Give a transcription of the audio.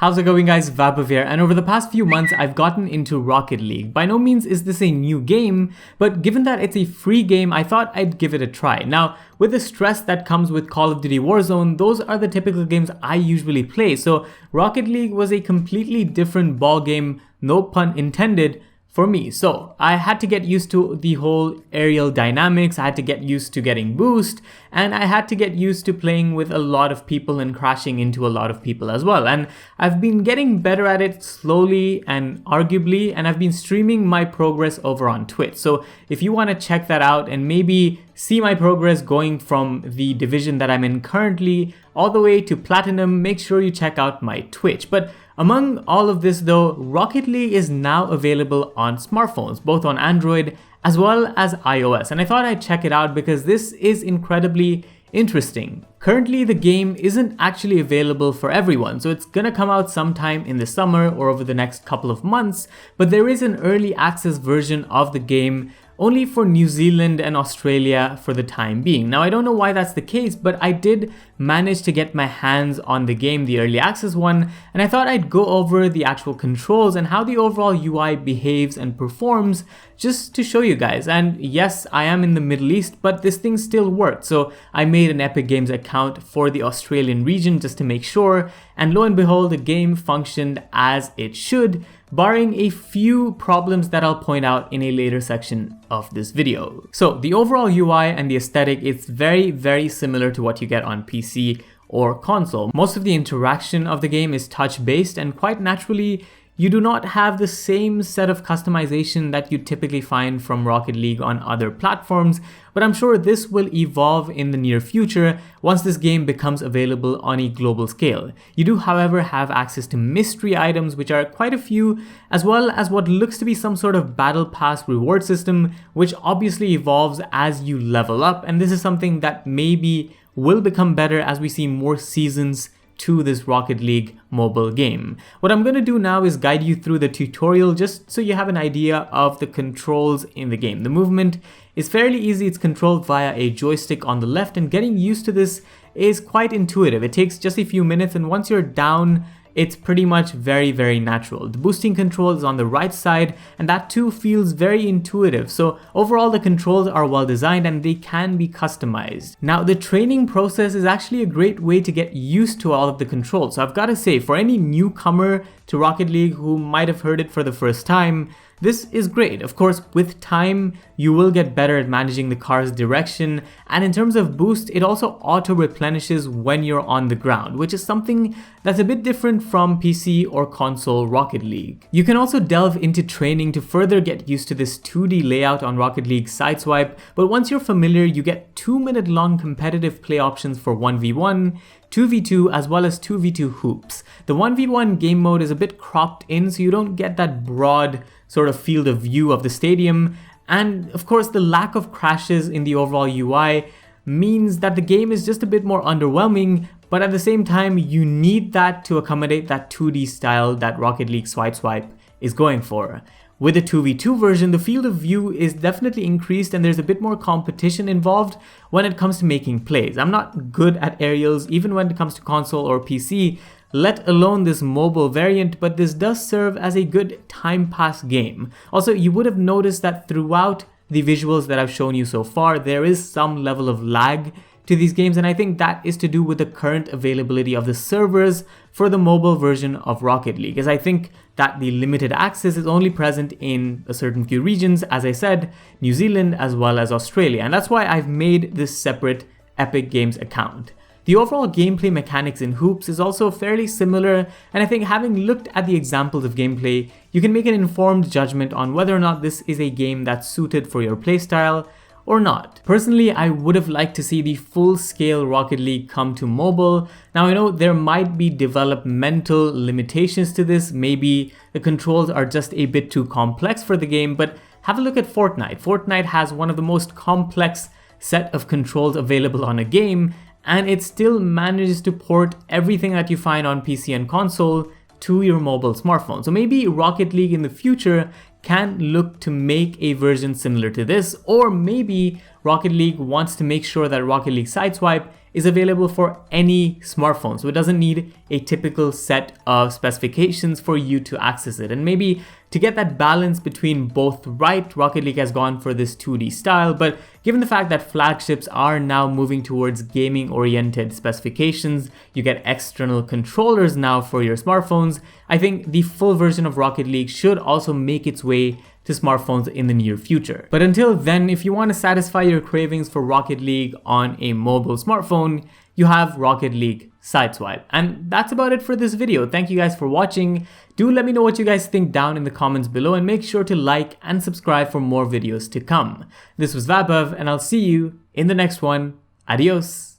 How's it going, guys? Vaibhav here, and over the past few months I've gotten into Rocket League. By no means is this a new game, but given that it's a free game, I thought I'd give it a try. Now, with the stress that comes with Call of Duty Warzone, those are the typical games I usually play, so Rocket League was a completely different ball game, no pun intended, for me. So I had to get used to the whole aerial dynamics, I had to get used to getting boost, and I had to get used to playing with a lot of people and crashing into a lot of people as well. And I've been getting better at it slowly and arguably, and I've been streaming my progress over on Twitch. So if you want to check that out and maybe see my progress going from the division that I'm in currently all the way to Platinum, make sure you check out my Twitch. But among all of this though, Rocket League is now available on smartphones, both on Android as well as iOS, and I thought I'd check it out because this is incredibly interesting. Currently, the game isn't actually available for everyone, so it's gonna come out sometime in the summer or over the next couple of months, but there is an early access version of the game only for New Zealand and Australia for the time being. Now, I don't know why that's the case, but I did manage to get my hands on the game, the early access one, and I thought I'd go over the actual controls and how the overall UI behaves and performs just to show you guys. And yes, I am in the Middle East, but this thing still worked, so I made an Epic Games account for the Australian region just to make sure, and lo and behold, the game functioned as it should, barring a few problems that I'll point out in a later section of this video. So the overall UI and the aesthetic is very similar to what you get on PC or console. Most of the interaction of the game is touch-based, and quite naturally, you do not have the same set of customization that you typically find from Rocket League on other platforms, but I'm sure this will evolve in the near future once this game becomes available on a global scale. You do, however, have access to mystery items, which are quite a few, as well as what looks to be some sort of battle pass reward system, which obviously evolves as you level up, and this is something that maybe will become better as we see more seasons to this Rocket League mobile game. What I'm going to do now is guide you through the tutorial just so you have an idea of the controls in the game. The movement is fairly easy, it's controlled via a joystick on the left, and getting used to this is quite intuitive. It takes just a few minutes, and once you're down, it's pretty much very natural. The boosting control is on the right side, and that too feels very intuitive. So overall, the controls are well designed and they can be customized. Now, the training process is actually a great way to get used to all of the controls. So I've got to say, for any newcomer to Rocket League who might have heard it for the first time, this is great. Of course, with time, you will get better at managing the car's direction, and in terms of boost, it also auto-replenishes when you're on the ground, which is something that's a bit different from PC or console Rocket League. You can also delve into training to further get used to this 2D layout on Rocket League Sideswipe, but once you're familiar, you get 2-minute long competitive play options for 1v1, 2v2, as well as 2v2 hoops. The 1v1 game mode is a bit cropped in, so you don't get that broad sort of field of view of the stadium, and of course the lack of crashes in the overall UI means that the game is just a bit more underwhelming, but at the same time you need that to accommodate that 2D style that Rocket League Sideswipe is going for. With the 2v2 version, the field of view is definitely increased and there's a bit more competition involved when it comes to making plays. I'm not good at aerials even when it comes to console or PC, let alone this mobile variant, but this does serve as a good time pass game. Also, you would have noticed that throughout the visuals that I've shown you so far, there is some level of lag to these games, and I think that is to do with the current availability of the servers for the mobile version of Rocket League, as I think that the limited access is only present in a certain few regions, as I said, New Zealand as well as Australia, and that's why I've made this separate Epic Games account. The overall gameplay mechanics in hoops is also fairly similar, and I think having looked at the examples of gameplay, you can make an informed judgment on whether or not this is a game that's suited for your playstyle or not. Personally, I would have liked to see the full-scale Rocket League come to mobile. Now, I know there might be developmental limitations to this, maybe the controls are just a bit too complex for the game, but have a look at Fortnite. Fortnite has one of the most complex set of controls available on a game, and it still manages to port everything that you find on PC and console to your mobile smartphone. So maybe Rocket League in the future can look to make a version similar to this, or maybe Rocket League wants to make sure that Rocket League Sideswipe is available for any smartphone. So it doesn't need a typical set of specifications for you to access it. And maybe to get that balance between both right, Rocket League has gone for this 2D style, but given the fact that flagships are now moving towards gaming-oriented specifications, you get external controllers now for your smartphones, I think the full version of Rocket League should also make its way to smartphones in the near future. But until then, if you want to satisfy your cravings for Rocket League on a mobile smartphone, you have Rocket League Sideswipe. And that's about it for this video. Thank you guys for watching. Do let me know what you guys think down in the comments below, and make sure to like and subscribe for more videos to come. This was Vaibhav, and I'll see you in the next one. Adios.